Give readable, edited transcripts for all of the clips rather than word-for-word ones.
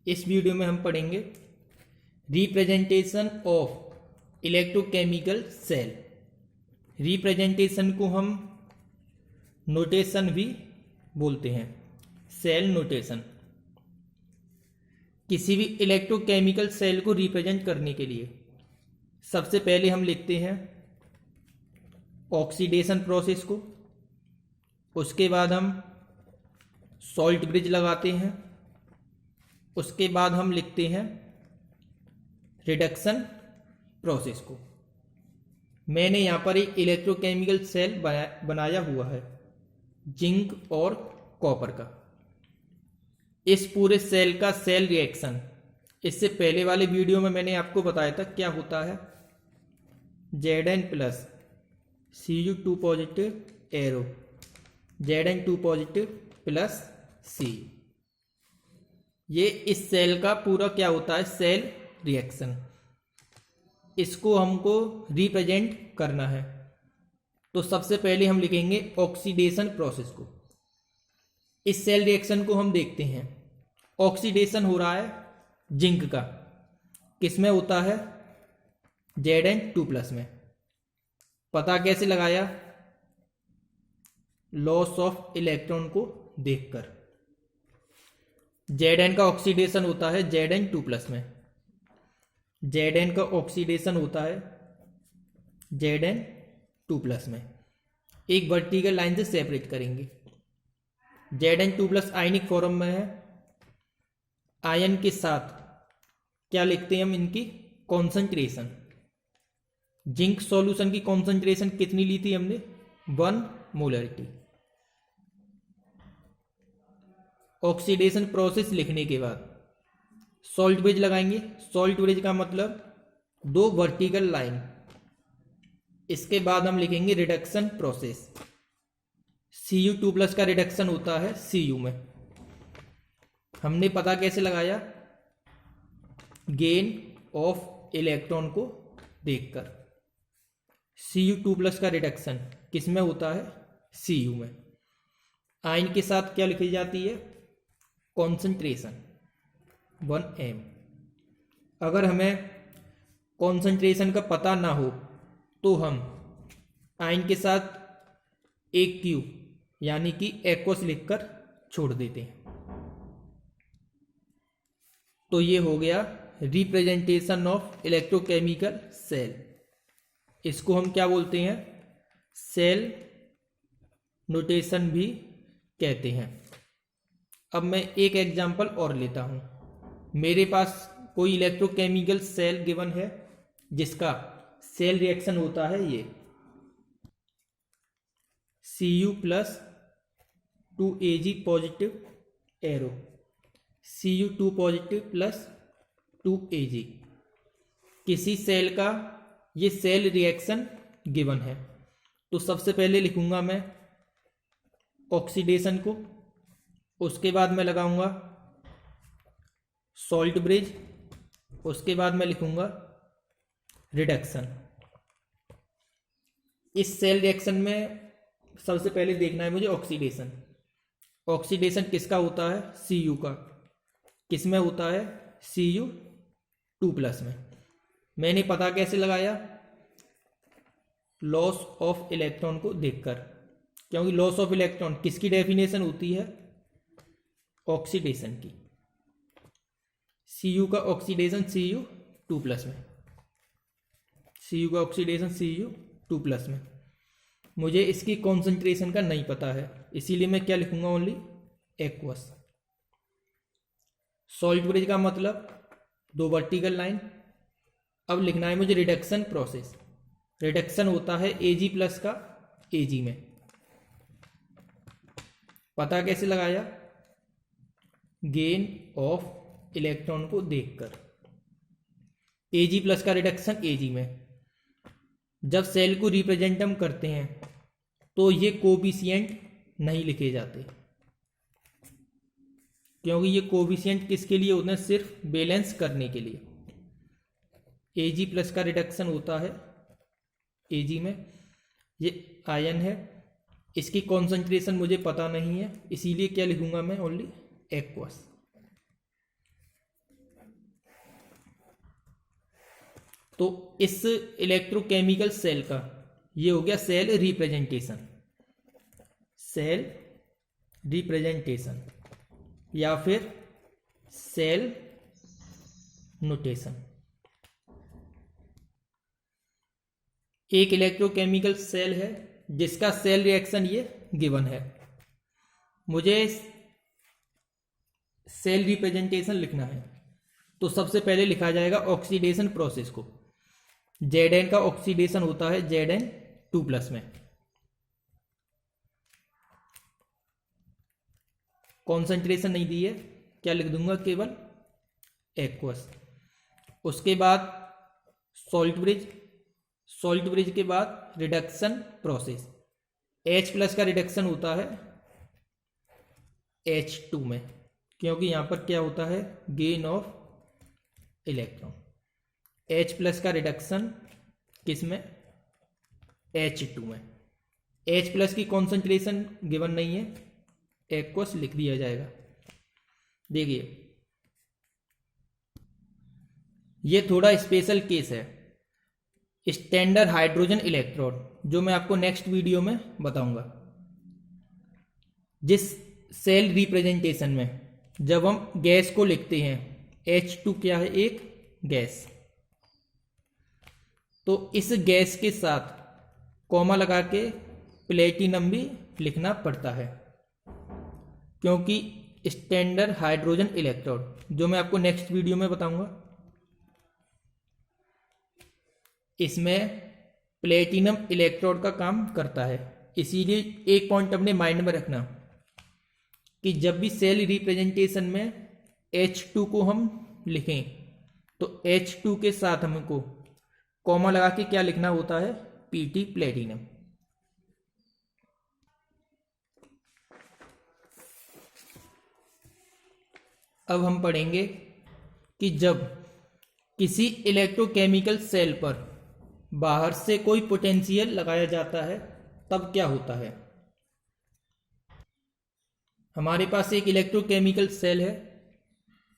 इस वीडियो में हम पढ़ेंगे representation of electrochemical cell. Representation को हम नोटेशन भी बोलते हैं, सेल नोटेशन। किसी भी इलेक्ट्रोकेमिकल सेल को रिप्रेजेंट करने के लिए सबसे पहले हम लिखते हैं ऑक्सीडेशन प्रोसेस को, उसके बाद हम सॉल्ट ब्रिज लगाते हैं, उसके बाद हम लिखते हैं रिडक्शन प्रोसेस को। मैंने यहाँ पर एक इलेक्ट्रोकेमिकल सेल बनाया हुआ है जिंक और कॉपर का। इस पूरे सेल का सेल रिएक्शन, इससे पहले वाले वीडियो में मैंने आपको बताया था क्या होता है। Zn plus Cu2 positive arrow, Zn2 positive plus C, ये इस सेल का पूरा क्या होता है, सेल रिएक्शन। इसको हमको रिप्रेजेंट करना है तो सबसे पहले हम लिखेंगे ऑक्सीडेशन प्रोसेस को। इस सेल रिएक्शन को हम देखते हैं, ऑक्सीडेशन हो रहा है जिंक का, किसमें होता है, Zn2 प्लस में। पता कैसे लगाया, लॉस ऑफ इलेक्ट्रॉन को देखकर। Zn का ऑक्सीडेशन होता है Zn2 प्लस में, Zn का ऑक्सीडेशन होता है Zn2 प्लस में। एक वर्टिकल लाइन से सेपरेट करेंगे। Zn2 प्लस आयनिक फॉर्म में है, आयन के साथ क्या लिखते हैं हम, इनकी कॉन्सेंट्रेशन। जिंक सॉल्यूशन की कॉन्सेंट्रेशन कितनी ली थी हमने, 1 मोलरिटी। ऑक्सीडेशन प्रोसेस लिखने के बाद सॉल्ट ब्रिज लगाएंगे। सॉल्ट ब्रिज का मतलब 2 वर्टिकल लाइन। इसके बाद हम लिखेंगे रिडक्शन प्रोसेस। Cu2 प्लस का रिडक्शन होता है Cu में। हमने पता कैसे लगाया, गेन ऑफ इलेक्ट्रॉन को देखकर। Cu2 प्लस का रिडक्शन किस में होता है, Cu में। आयन के साथ क्या लिखी जाती है, कॉन्सेंट्रेशन 1m। अगर हमें कॉन्सेंट्रेशन का पता ना हो तो हम आयन के साथ एक Q यानी कि एक्वस लिखकर छोड़ देते हैं। तो ये हो गया रिप्रेजेंटेशन ऑफ इलेक्ट्रोकेमिकल सेल। इसको हम क्या बोलते हैं, सेल नोटेशन भी कहते हैं। अब मैं एक एग्जांपल और लेता हूं। मेरे पास कोई इलेक्ट्रोकेमिकल सेल गिवन है जिसका सेल रिएक्शन होता है ये Cu plus 2Ag positive arrow, Cu2 positive plus 2Ag। किसी सेल का ये सेल रिएक्शन गिवन है तो सबसे पहले लिखूंगा मैं ऑक्सीडेशन को, उसके बाद मैं लगाऊंगा सॉल्ट ब्रिज, उसके बाद मैं लिखूंगा रिडक्शन। इस सेल रिएक्शन में सबसे पहले देखना है मुझे ऑक्सीडेशन। ऑक्सीडेशन किसका होता है, Cu का। किस में होता है, Cu2 प्लस में। मैंने पता कैसे लगाया, लॉस ऑफ इलेक्ट्रॉन को देखकर, क्योंकि लॉस ऑफ इलेक्ट्रॉन किसकी डेफिनेशन होती है, ऑक्सीडेशन की। Cu का ऑक्सीडेशन Cu2 प्लस में, Cu का ऑक्सीडेशन Cu2 प्लस में। मुझे इसकी कॉन्सेंट्रेशन का नहीं पता है, इसीलिए मैं क्या लिखूंगा, ओनली एक्वस। सॉल्ट ब्रिज का मतलब 2 वर्टिकल लाइन। अब लिखना है मुझे रिडक्शन प्रोसेस। रिडक्शन होता है Ag प्लस का Ag में। पता कैसे लगाया, गेन ऑफ इलेक्ट्रॉन को देखकर। Ag प्लस का रिडक्शन Ag में। जब सेल को रिप्रेजेंट हम करते हैं तो ये कोफिशिएंट नहीं लिखे जाते, क्योंकि ये कोफिशिएंट किसके लिए होते हैं, सिर्फ बैलेंस करने के लिए। Ag प्लस का रिडक्शन होता है Ag में। ये आयन है, इसकी कॉन्सेंट्रेशन मुझे पता नहीं है, इसीलिए क्या लिखूंगा मैं, ओनली एक्वस। तो इस इलेक्ट्रोकेमिकल सेल का ये हो गया सेल रिप्रेजेंटेशन, सेल रिप्रेजेंटेशन या फिर सेल नोटेशन। एक इलेक्ट्रोकेमिकल सेल है जिसका सेल रिएक्शन ये गिवन है। मुझे सेल रिप्रेजेंटेशन लिखना है तो सबसे पहले लिखा जाएगा ऑक्सीडेशन प्रोसेस को। Zn का ऑक्सीडेशन होता है Zn2+ में। कॉन्सेंट्रेशन नहीं दी है, क्या लिख दूंगा, केवल एक्वस। उसके बाद सॉल्ट ब्रिज, सॉल्ट ब्रिज के बाद रिडक्शन प्रोसेस। H+ का रिडक्शन होता है H2 में, क्योंकि यहाँ पर क्या होता है, गेन ऑफ इलेक्ट्रॉन। H+ का रिडक्शन किस में, H2 में। H+ की कॉन्सेंट्रेशन गिवन नहीं है, एक्वस लिख दिया जाएगा। देखिए ये थोड़ा स्पेशल केस है, स्टैंडर्ड हाइड्रोजन इलेक्ट्रोड, जो मैं आपको नेक्स्ट वीडियो में बताऊंगा। जिस सेल रिप्रेजेंटेशन में जब हम गैस को लिखते हैं, H2 क्या है, एक गैस, तो इस गैस के साथ कॉमा लगा के प्लेटिनम भी लिखना पड़ता है, क्योंकि स्टैंडर्ड हाइड्रोजन इलेक्ट्रोड, जो मैं आपको नेक्स्ट वीडियो में बताऊंगा, इसमें प्लेटिनम इलेक्ट्रोड का काम करता है। इसीलिए एक पॉइंट अपने माइंड में रखना कि जब भी सेल रिप्रेजेंटेशन में H2 को हम लिखें तो H2 के साथ हमको कॉमा लगा के क्या लिखना होता है, Pt प्लेटिनम। अब हम पढ़ेंगे कि जब किसी इलेक्ट्रोकेमिकल सेल पर बाहर से कोई पोटेंशियल लगाया जाता है तब क्या होता है। हमारे पास एक इलेक्ट्रोकेमिकल सेल है,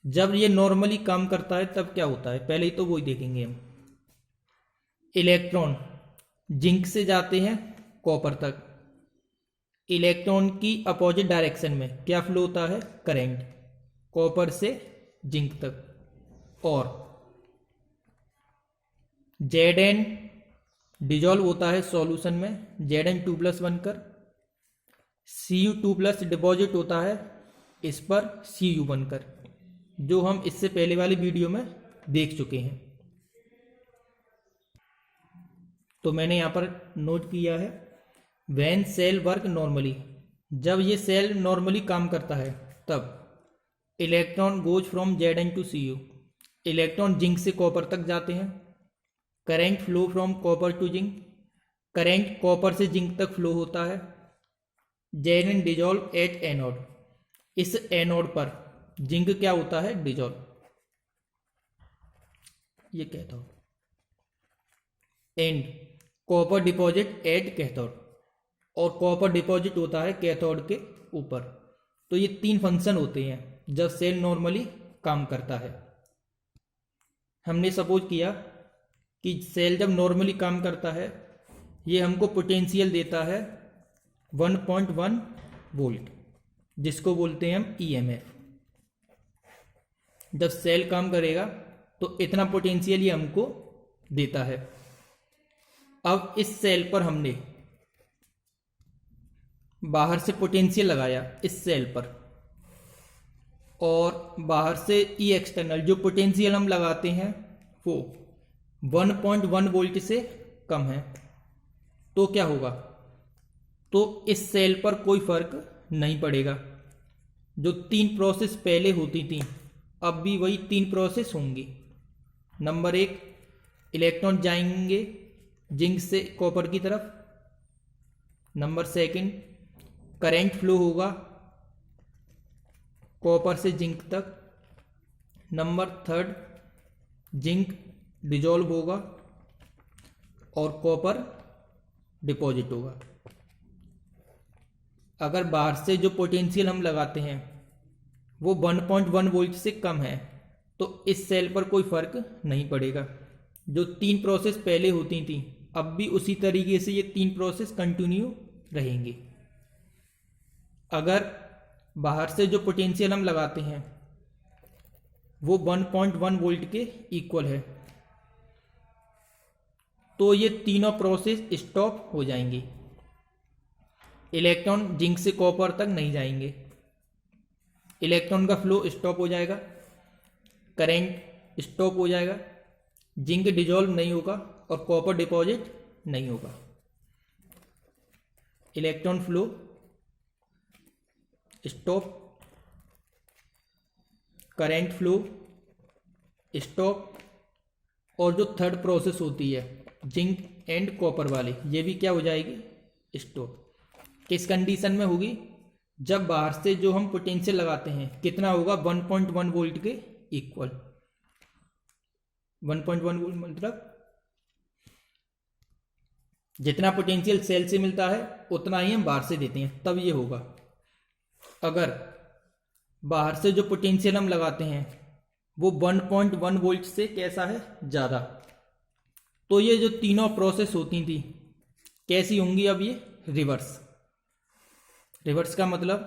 जब ये नॉर्मली काम करता है तब क्या होता है, पहले ही तो वही देखेंगे हम। इलेक्ट्रॉन जिंक से जाते हैं कॉपर तक, इलेक्ट्रॉन की अपोजिट डायरेक्शन में क्या फ्लो होता है, करंट, कॉपर से जिंक तक। और Zn डिजॉल्व होता है सॉल्यूशन में Zn2+ बनकर, Cu2+ डिपॉजिट होता है इस पर Cu बनकर, जो हम इससे पहले वाली वीडियो में देख चुके हैं। तो मैंने यहाँ पर नोट किया है, व्हेन सेल वर्क नॉर्मली, जब ये सेल नॉर्मली काम करता है तब electron goes from Zn to Cu, electron zinc से कॉपर तक जाते हैं। Current flow from copper to zinc, current copper से जिंक तक फ्लो होता है। Zn डिजॉल्व एट एनोड, इस एनोड पर जिंक क्या होता है, डिजॉल्व, ये cathode. And copper deposit at cathode, और कॉपर डिपॉजिट होता है कैथोड के ऊपर। तो ये 3 फंक्शन होते हैं जब सेल नॉर्मली काम करता है। हमने सपोज किया कि सेल जब नॉर्मली काम करता है, ये हमको पोटेंशियल देता है 1.1 वोल्ट, जिसको बोलते हैं हम EMF। जब सेल काम करेगा तो इतना पोटेंशियल ये हमको देता है। अब इस सेल पर हमने बाहर से पोटेंशियल लगाया इस सेल पर, और बाहर से ई एक्सटर्नल जो पोटेंशियल हम लगाते हैं वो 1.1 वोल्ट से कम है, तो क्या होगा, तो इस सेल पर कोई फर्क नहीं पड़ेगा। जो 3 प्रोसेस पहले होती थी अब भी वही 3 प्रोसेस होंगी। नंबर 1, इलेक्ट्रॉन जाएंगे जिंक से कॉपर की तरफ। नंबर 2, करंट फ्लो होगा कॉपर से जिंक तक। नंबर 3, जिंक डिजॉल्व होगा और कॉपर डिपॉजिट होगा। अगर बाहर से जो पोटेंशियल हम लगाते हैं वो 1.1 वोल्ट से कम है तो इस सेल पर कोई फर्क नहीं पड़ेगा। जो 3 प्रोसेस पहले होती थी अब भी उसी तरीके से ये 3 प्रोसेस कंटिन्यू रहेंगी। अगर बाहर से जो पोटेंशियल हम लगाते हैं वो 1.1 वोल्ट के इक्वल है तो ये तीनों प्रोसेस स्टॉप हो जाएंगी। इलेक्ट्रॉन जिंक से कॉपर तक नहीं जाएंगे, इलेक्ट्रॉन का फ्लो स्टॉप हो जाएगा, करंट स्टॉप हो जाएगा, जिंक डिजॉल्व नहीं होगा और कॉपर डिपॉजिट नहीं होगा। Electron flow stop, current flow stop, और जो थर्ड प्रोसेस होती है जिंक एंड कॉपर वाली ये भी क्या हो जाएगी, स्टॉप। किस कंडीशन में होगी, जब बाहर से जो हम पोटेंशियल लगाते हैं कितना होगा, 1.1 वोल्ट के इक्वल। 1.1 वोल्ट मतलब जितना पोटेंशियल सेल से मिलता है उतना ही हम बाहर से देते हैं, तब ये होगा। अगर बाहर से जो पोटेंशियल हम लगाते हैं वो 1.1 वोल्ट से कैसा है, ज़्यादा, तो ये जो तीनों प्रोसेस होती थी कैसी होंगी, अब ये रिवर्स। रिवर्स का मतलब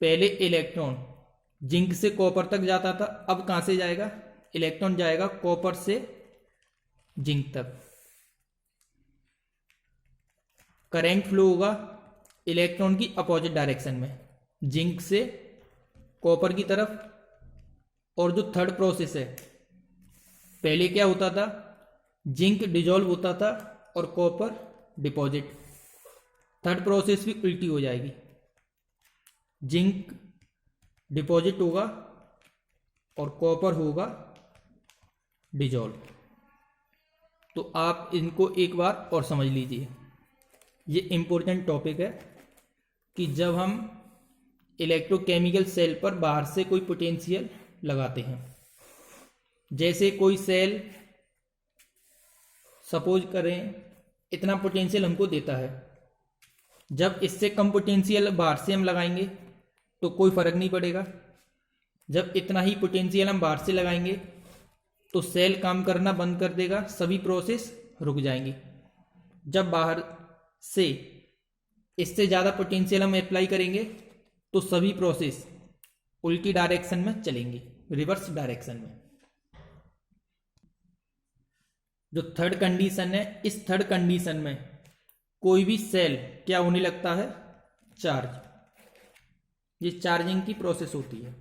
पहले इलेक्ट्रॉन जिंक से कॉपर तक जाता था, अब कहाँ से जाएगा, इलेक्ट्रॉन जाएगा कॉपर से जिंक तक। करंट फ्लो होगा इलेक्ट्रॉन की अपोजिट डायरेक्शन में, जिंक से कॉपर की तरफ। और जो थर्ड प्रोसेस है, पहले क्या होता था, जिंक डिजॉल्व होता था और कॉपर डिपॉजिट। थर्ड प्रोसेस भी उल्टी हो जाएगी, जिंक डिपॉजिट होगा और कॉपर होगा डिजॉल्व। तो आप इनको एक बार और समझ लीजिए, ये इम्पोर्टेंट टॉपिक है कि जब हम इलेक्ट्रोकेमिकल सेल पर बाहर से कोई पोटेंशियल लगाते हैं, जैसे कोई सेल सपोज करें इतना पोटेंशियल हमको देता है, जब इससे कम पोटेंशियल बाहर से हम लगाएंगे तो कोई फर्क नहीं पड़ेगा, जब इतना ही पोटेंशियल हम बाहर से लगाएंगे तो सेल काम करना बंद कर देगा, सभी प्रोसेस रुक जाएंगी। जब बाहर से इससे ज़्यादा पोटेंशियल हम अप्लाई करेंगे तो सभी प्रोसेस उल्टी डायरेक्शन में चलेंगी, रिवर्स डायरेक्शन में। जो थर्ड कंडीशन है, इस थर्ड कंडीशन में कोई भी सेल क्या होने लगता है, चार्ज। ये चार्जिंग की प्रोसेस होती है।